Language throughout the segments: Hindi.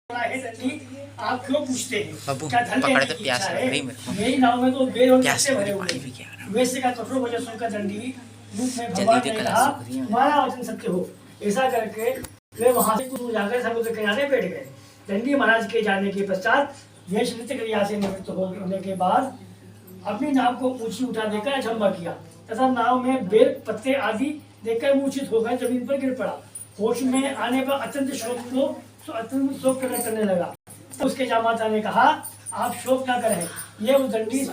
आप क्यों पूछते हैं? बाबू क्या धन लेने की इच्छा है? मेरी नाव में तो बेर और कच्चे भरे हुए हैं। वैसे का कठोर वचन सुनकर दंडी रूप में भगवान ने कहा, तुम्हारा वचन सत्य हो। ऐसा करके वे वहां से दूर जाकर समुद्र के किनारे बैठ गए। दंडी महाराज के जाने के पश्चात वेश नृत्य क्रिया से निवृत्त होने के बाद अपनी नाव को ऊंची उठा देकर अचंबा किया तथा नाव में बेर पत्ते आदि देखकर मूर्छित होकर जमीन पर गिर पड़ा। होश में आने पर अत्यंत शोक प्रकट करने लगा। तो उसके जामाता ने कहा, आप शोक न करें, ये वो दंडी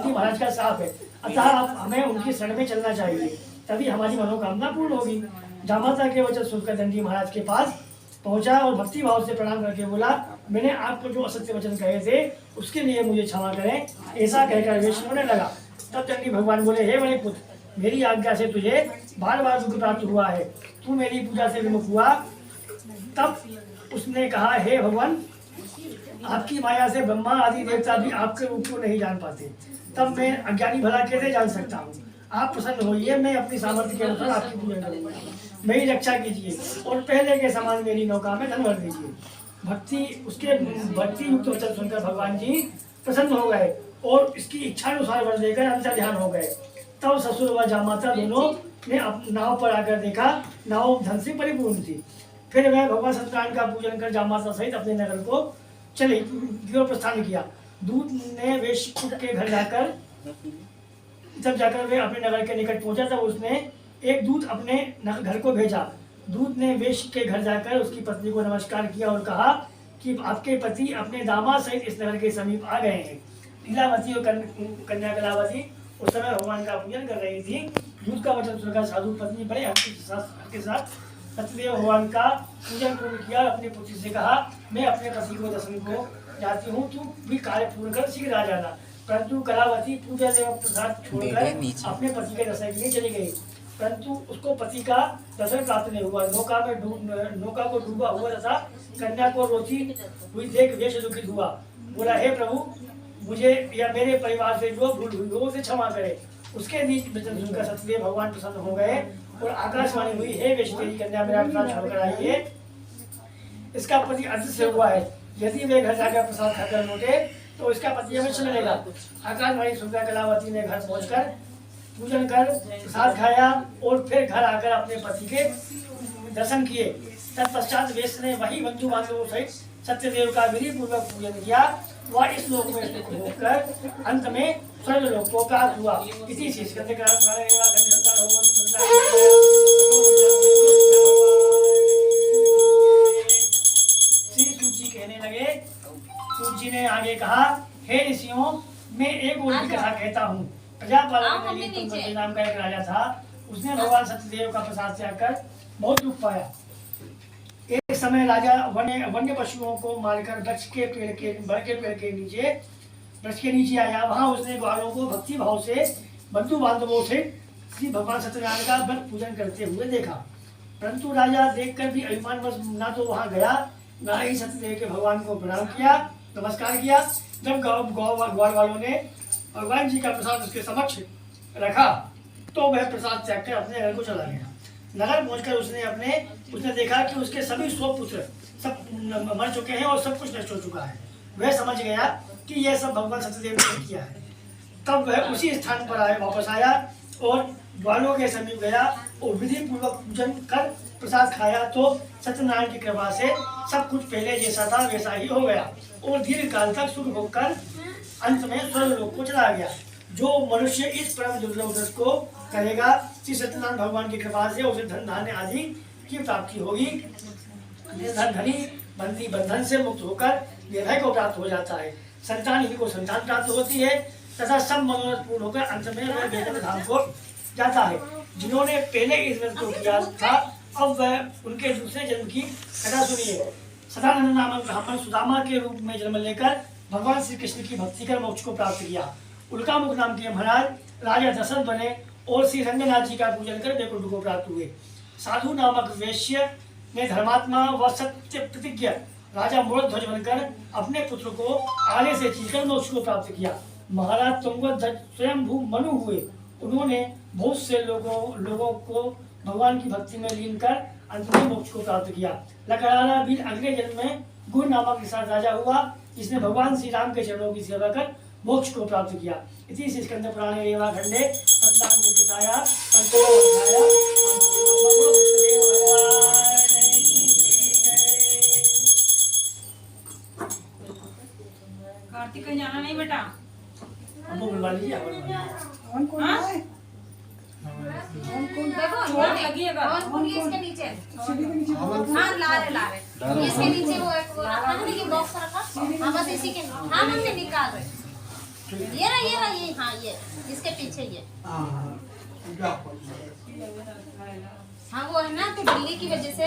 महाराज का साफ है, अतः आप हमें उनकी शरण में चलना चाहिए, तभी हमारी मनोकामना पूर्ण होगी। जामाता के वचन सुनकर दंडी महाराज के पास पहुंचा और भक्ति भाव से प्रणाम करके बोला, मैंने आपको जो असत्य वचन कहे थे उसके लिए मुझे क्षमा करें। ऐसा कहकर वे सोने लगा। तब दंडी भगवान बोले, हे बड़े पुत्र, मेरी आज्ञा से तुझे बार बार दुख प्राप्त हुआ है, तू मेरी पूजा से विमुख हुआ। तब उसने कहा, हे भगवान, आपकी माया से ब्रह्मा आदि देवता भी आपके रूप को नहीं जान पाते, तब मैं अज्ञानी भला कैसे जान सकता हूँ। आप प्रसन्न होइए, मैं अपनी सामर्थ्य के अनुसार आपकी पूजा करूँगा। मेरी रक्षा कीजिए और पहले के समान मेरी नौका में धन भर दीजिए। भक्ति युक्त वचन सुनकर भगवान जी प्रसन्न हो गए और इसकी इच्छा अनुसार वर देकर अंतर ध्यान हो गए। तब ससुर व जामाता दोनों ने नाव पर आकर देखा, नाव धन से परिपूर्ण थी। फिर वह भगवान सत्यनारायण का पूजन कर जामाता सहित अपने नगर को चले प्रस्थान किया। दूत ने वेश के घर जाकर वे अपने नगर के निकट पहुंचा, तब उसने एक दूत अपने घर को भेजा। दूत ने वेश के घर जाकर उसकी पत्नी को नमस्कार किया और कहा कि आपके पति अपने दामाद सहित इस नगर के समीप आ गए हैं। लीलावती और कन्या कलावती उस समय भगवान का पूजन कर रही थी। दूत का वचन सुनकर साधु पत्नी बड़े हर्ष के साथ सत्यदेव भगवान का पूजन पूर्ण किया और अपनी पुत्री से कहा, मैं अपने पति को दर्शन को जाती हूँ, तू भी कार्य पूर्ण कर शीघ्र आ जाना। परंतु कलावती पूजा एवं प्रसाद छोड़कर अपने पति के दर्शन के लिए चली गई, परंतु उसको पति का दर्शन प्राप्त नहीं हुआ। नौका को डूबा हुआ तथा कन्या को रोती हुई देख वेश दुखित हुआ। बोला, हे प्रभु, मुझे या मेरे परिवार से जो भूल हुई हो उसे क्षमा करे। उसके बीच वचन सुनकर सत्यदेव भगवान प्रसन्न हो गए और आकाशवाणी हुई, हे वेश, तेरी कन्या मेरा प्रसाद छोड़कर आई है, इसका पति अदृश्य से हुआ है। यदि वे घर जाकर प्रसाद खाकर लौटे तो इसका पति अवश्य मिलेगा। आकाशवाणी सुनकर कलावती ने घर पहुंचकर पूजन कर प्रसाद खाया और फिर घर आकर अपने पति के दर्शन किए। तत्पश्चात वेश ने वही बंधु बांधवों सहित सत्यदेव का विधि पूर्वक पूजन किया। वह इस लोक में स्थित होकर अंत में स्वर्ग लोक को प्राप्त हुआ। इसी से सूची कहने लगे। सूची ने आगे कहा, हे ऋषियों, मैं एक और भी कथा कहता हूँ। प्रजापाल नाम का एक राजा था। उसने भगवान सत्यदेव का प्रसाद त्याग कर बहुत दुख पाया। एक समय राजा वन्य पशुओं को मारकर वृक्ष के पेड़ के नीचे आया। वहां उसने ग्वालों को भक्ति भाव से बंधु बांधवों से श्री भगवान सत्यनारायण का व्रत पूजन करते हुए देखा, परंतु राजा देखकर भी अभिमानवश ना तो वहां गया, ना ही सत्यदेव के भगवान को प्रणाम किया, नमस्कार किया। जब ग्वाल वालों ने भगवान जी का प्रसाद उसके समक्ष रखा तो वह प्रसाद त्याग कर अपने घर को चला गया। नगर पहुंचकर उसने देखा कि उसके सभी 100 पुत्र सब मर चुके हैं और सब कुछ नष्ट हो चुका है। वह समझ गया कि यह सब भगवान सत्यदेव ने किया है। तब वह उसी स्थान पर वापस आया और ग्वालों के समीप गया और विधि पूर्वक पूजन कर प्रसाद खाया तो सत्यनारायण की कृपा से सब कुछ पहले जैसा था वैसा ही हो गया और दीर्घ काल तक सुख होकर अंत में स्वर्ग लोक को चला गया। जो मनुष्य इस परम दुर्लभ व्रत को करेगा, श्री सत्यनारायण भगवान की कृपा से उसे धन धान्य आदि की प्राप्ति होगी। धनी बंदी बंधन से मुक्त होकर निर्भय को प्राप्त हो जाता है। संतान ही को संतान प्राप्त होती है तथा सब मनोरथ पूर्ण होकर अंत में वह वैकुंठ धाम को जाता है। जिन्होंने पहले इस व्रत को किया था, अब वह उनके दूसरे जन्म की कथा सुनिए। सदानंद नामक ब्राह्मण सुदामा के रूप में जन्म लेकर भगवान श्री कृष्ण की भक्ति कर मोक्ष को प्राप्त किया। उल्कामुख नाम के महाराज राजा दशरथ बने और श्री रंगनाथ जी का पूजन कर वैकुंठ को प्राप्त हुए। साधु नामक वैश्य ने धर्मात्मा व सत्य प्रतिज्ञ राजा मूलध्वज बनकर अपने पुत्र को आगे से चीरकर मोक्ष को प्राप्त किया। महाराज तुंगध्वज स्वयं मनु हुए। उन्होंने बहुत से लोगों को भगवान की भक्ति में लीन कर अंत में मोक्ष को प्राप्त किया। लकड़ारा भी अगले जन्म में गुण नामक के साथ राजा हुआ, जिसने भगवान श्री राम के चरणों की सेवा कर मोक्ष को प्राप्त किया। इति श्री स्कंद पुराणे रेवा खंडे सप्तांग विद्याया पंचमो अध्याय मंगलो भक्तदेव भगवान की जय। कार्तिक कहीं जाना नहीं बेटा? हमको बुलवा लीजिए। कौन कौन है? देखो चोट लगी है कौन इसके नीचे? सीढ़ी के नीचे हाँ ला रहे इसके नीचे वो एक वो रखा है कि बॉक्स रखा। हाँ बस इसी के हाँ मम्मी निकाल रहे। ये रहा ये हाँ ये इसके पीछे ये। हाँ वो है ना तो बिल्ली की वजह से